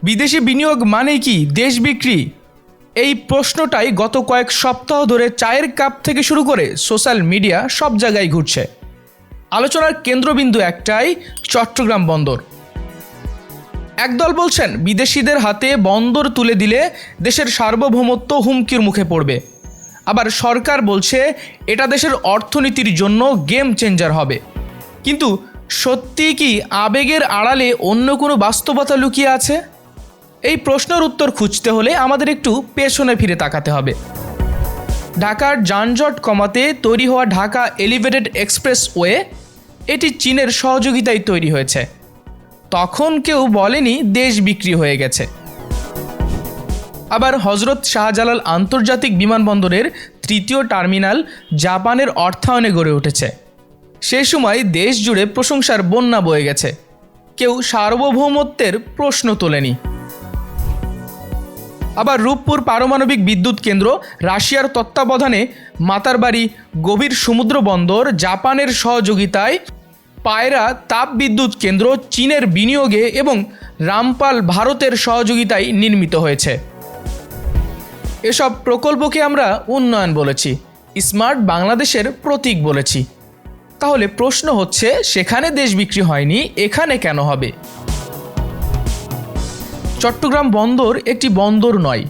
বিদেশি বিনিয়োগ মানে কি দেশ বিক্রি? এই প্রশ্নটাই গত কয়েক সপ্তাহ ধরে চায়ের কাপ থেকে শুরু করে সোশ্যাল মিডিয়া সব জায়গায় ঘুরছে। আলোচনার কেন্দ্রবিন্দু একটাই, চট্টগ্রাম বন্দর। একদল বলছেন বিদেশিদের হাতে বন্দর তুলে দিলে দেশের সার্বভৌমত্ব হুমকির মুখে পড়বে। আবার সরকার বলছে এটা দেশের অর্থনীতির জন্য গেম চেঞ্জার হবে। কিন্তু সত্যি কি আবেগের আড়ালে অন্য কোনো বাস্তবতা লুকিয়ে আছে? এই প্রশ্নের উত্তর খুঁজতে হলে আমাদের একটু পেছনে ফিরে তাকাতে হবে। ঢাকার যানজট কমাতে তৈরি হওয়া ঢাকা এলিভেটেড এক্সপ্রেসওয়ে, এটি চীনের সহযোগিতায় তৈরি হয়েছে। তখন কেউ বলেনি দেশ বিক্রি হয়ে গেছে। আবার হজরত শাহজালাল আন্তর্জাতিক বিমানবন্দরের তৃতীয় টার্মিনাল জাপানের অর্থায়নে গড়ে উঠেছে। সেই সময় দেশ জুড়ে প্রশংসার বন্যা বয়ে গেছে। কেউ সার্বভৌমত্বের প্রশ্ন তোলেনি। আবার রূপপুর পারমাণবিক বিদ্যুৎ কেন্দ্র রাশিয়ার তত্ত্বাবধানে, মাতারবাড়ি গভীর সমুদ্র বন্দর জাপানের সহযোগিতায়, পায়রা তাপ বিদ্যুৎ কেন্দ্র চীনের বিনিয়োগে এবং রামপাল ভারতের সহযোগিতায় নির্মিত হয়েছে। এসব প্রকল্পকে আমরা উন্নয়ন বলেছি, স্মার্ট বাংলাদেশের প্রতীক বলেছি। তাহলে প্রশ্ন হচ্ছে, সেখানে দেশ বিক্রি হয়নি, এখানে কেন হবে? চট্টগ্রাম বন্দর একটি বন্দর নয়,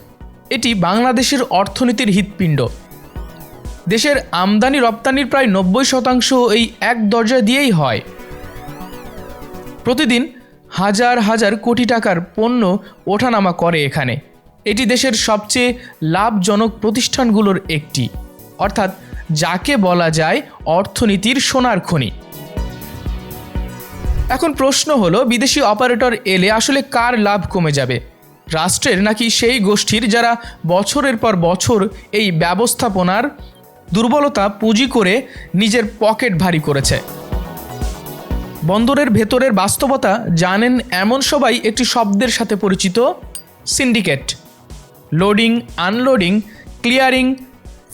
এটি বাংলাদেশের অর্থনীতির হৃৎপিণ্ড। দেশের আমদানি রপ্তানির প্রায় 90% এই এক দরজা দিয়েই হয়। প্রতিদিন হাজার হাজার কোটি টাকার পণ্য ওঠানামা করে এখানে। এটি দেশের সবচেয়ে লাভজনক প্রতিষ্ঠানগুলোর একটি, অর্থাৎ যাকে বলা যায় অর্থনীতির সোনার খনি। এখন প্রশ্ন হলো, বিদেশি অপারেটর এলে আসলে কার লাভ কমে যাবে? রাষ্ট্রের নাকি সেই গোষ্ঠীর যারা বছরের পর বছর এই ব্যবস্থাপনার দুর্বলতা পুঁজি করে নিজের পকেট ভারী করেছে? বন্দরের ভেতরের বাস্তবতা জানেন এমন সবাই একটি শব্দের সাথে পরিচিত, syndicate. Loading, unloading, clearing,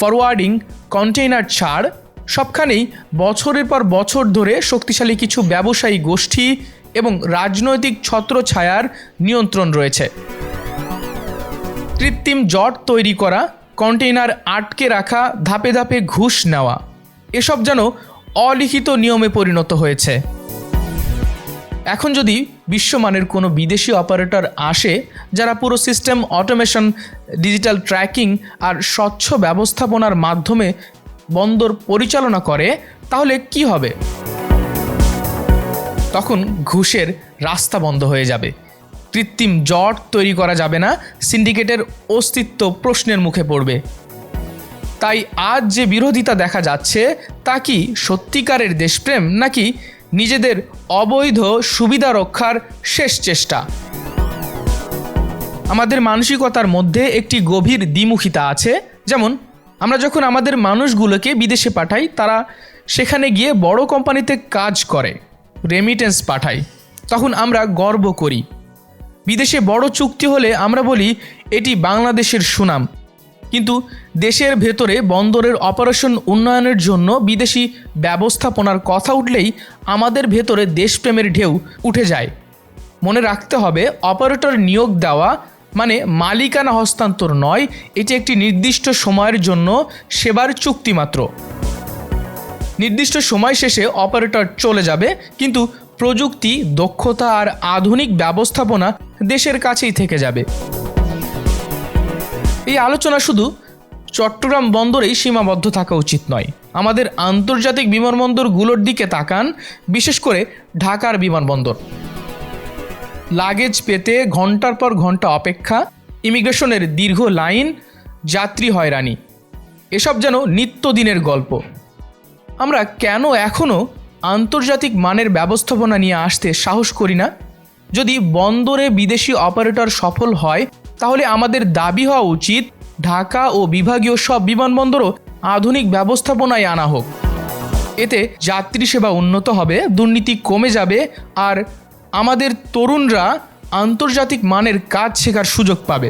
forwarding, container ছাড় সবখানেই বছরের পর বছর ধরে শক্তিশালী কিছু ব্যবসায়ী গোষ্ঠী এবং রাজনৈতিক ছত্রছায়ার নিয়ন্ত্রণ রয়েছে। কৃত্রিম জট তৈরি করা, কন্টেইনার আটকে রাখা, ধাপে ধাপে ঘুষ নেওয়া, এসব যেন অলিখিত নিয়মে পরিণত হয়েছে। এখন যদি বিশ্বমানের কোনো বিদেশি অপারেটর আসে যারা পুরো সিস্টেম অটোমেশন, ডিজিটাল ট্র্যাকিং আর স্বচ্ছ ব্যবস্থাপনার মাধ্যমে বন্দর পরিচালনা করে, তাহলে কি হবে? তখন ঘুষের রাস্তা বন্ধ হয়ে যাবে, কৃত্রিম জট তৈরি করা যাবে না, সিন্ডিকেটের অস্তিত্ব প্রশ্নের মুখে পড়বে। তাই আজ যে বিরোধিতা দেখা যাচ্ছে তা কি সত্যিকারের দেশপ্রেম, নাকি নিজেদের অবৈধ সুবিধা রক্ষার শেষ চেষ্টা? আমাদের মানসিকতার মধ্যে একটি গভীর দ্বিমুখিতা আছে। যেমন আমরা যখন আমাদের মানুষগুলোকে বিদেশে পাঠাই, তারা সেখানে গিয়ে বড় কোম্পানিতে কাজ করে, রেমিটেন্স পাঠায়, তখন আমরা গর্ব করি। বিদেশে বড় চুক্তি হলে আমরা বলি এটি বাংলাদেশের সুনাম। কিন্তু দেশের ভেতরে বন্দরের অপারেশন উন্নয়নের জন্য বিদেশি ব্যবস্থাপনার কথা উঠলেই আমাদের ভেতরে দেশপ্রেমের ঢেউ উঠে যায়। মনে রাখতে হবে, অপারেটর নিয়োগ দেওয়া মানে মালিকানা হস্তান্তর নয়, এটি একটি নির্দিষ্ট সময়ের জন্য সেবার চুক্তি মাত্র। নির্দিষ্ট সময় শেষে অপারেটর চলে যাবে, কিন্তু প্রযুক্তি, দক্ষতা আর আধুনিক ব্যবস্থাপনা দেশের কাছেই থেকে যাবে। এই আলোচনা শুধু চট্টগ্রাম বন্দরেই সীমাবদ্ধ থাকা উচিত নয়। আমাদের আন্তর্জাতিক বিমানবন্দরগুলোর দিকে তাকান, বিশেষ করে ঢাকার বিমানবন্দর। লাগেজ পেতে ঘন্টার পর ঘন্টা অপেক্ষা, ইমিগ্রেশনের দীর্ঘ লাইন, যাত্রী হয়রানি, এসব যেন নিত্যদিনের গল্প। আমরা কেন এখনও আন্তর্জাতিক মানের ব্যবস্থাপনা নিয়ে আসতে সাহস করি না? যদি বন্দরে বিদেশি অপারেটর সফল হয়, তাহলে আমাদের দাবি হওয়া উচিত ঢাকা ও বিভাগীয় সব বিমানবন্দরও আধুনিক ব্যবস্থাপনায় আনা হোক। এতে যাত্রী সেবা উন্নত হবে, দুর্নীতি কমে যাবে, আর আমাদের তরুণরা আন্তর্জাতিক মানের কাজ শেখার সুযোগ পাবে।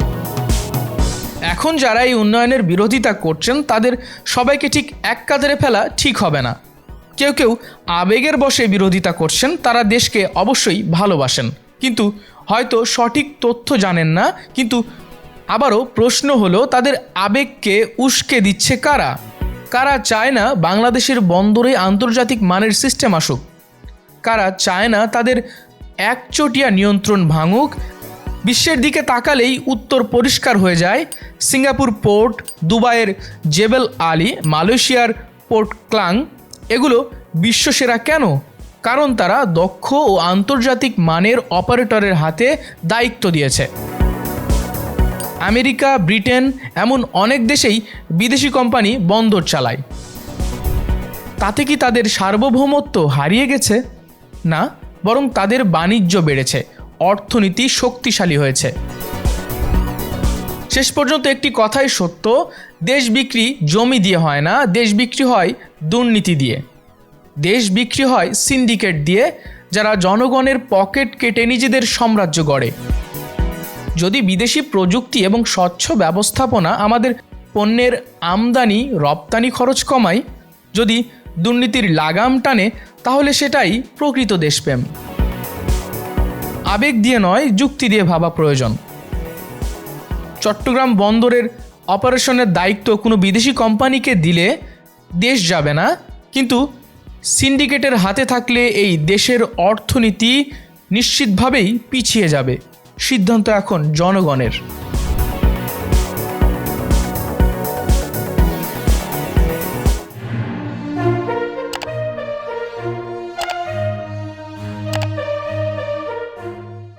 এখন যারা এই উন্নয়নের বিরোধিতা করছেন, তাদের সবাইকে ঠিক এক কাতারে ফেলা ঠিক হবে না। কেউ কেউ আবেগের বশে বিরোধিতা করছেন, তারা দেশকে অবশ্যই ভালোবাসেন, কিন্তু হয়তো সঠিক তথ্য জানেন না, কিন্তু আবারও প্রশ্ন হলো তাদের আবেগকে উস্কে দিচ্ছে কারা? কারা চায় না বাংলাদেশের বন্দরে আন্তর্জাতিক মানের সিস্টেম আসুক? কারা চায় না তাদের একচটিয়া নিয়ন্ত্রণ ভাঙুক? বিশ্বের দিকে তাকালেই উত্তর পরিষ্কার হয়ে যায়। সিঙ্গাপুর পোর্ট, দুবাইয়ের জেবেল আলী, মালয়েশিয়ার পোর্ট ক্লাং এগুলো বিশ্বসেরা কেন? কারণ তারা দক্ষ ও আন্তর্জাতিক মানের অপারেটরের হাতে দায়িত্ব দিয়েছে। আমেরিকা, ব্রিটেন এমন অনেক দেশেই বিদেশি কোম্পানি বন্দর চালায়। তাতে কি তাদের সার্বভৌমত্ব হারিয়ে গেছে? না, বরং তাদের বাণিজ্য বেড়েছে, অর্থনীতি শক্তিশালী হয়েছে। শেষ পর্যন্ত একটি কথাই সত্য, দেশ বিক্রি জমি দিয়ে হয় না, দেশ বিক্রি হয় দুর্নীতি দিয়ে। দেশ বিক্রি হয় সিন্ডিকেট দিয়ে, যারা জনগণের পকেট কেটে নিজেদের সাম্রাজ্য গড়ে। যদি বিদেশি প্রযুক্তি এবং স্বচ্ছ ব্যবস্থাপনা আমাদের পণ্যের আমদানি রপ্তানি খরচ কমায়, যদি দুর্নীতির লাগাম টানে, তাহলে সেটাই প্রকৃত দেশপ্রেম। আবেগ দিয়ে নয়, যুক্তি দিয়ে ভাবা প্রয়োজন। চট্টগ্রাম বন্দরের অপারেশনের দায়িত্ব কোনো বিদেশি কোম্পানিকে দিলে দেশ যাবে না, কিন্তু সিন্ডিকেটের হাতে থাকলে এই দেশের অর্থনীতি নিশ্চিতভাবেই পিছিয়ে যাবে। সিদ্ধান্ত এখন জনগণের।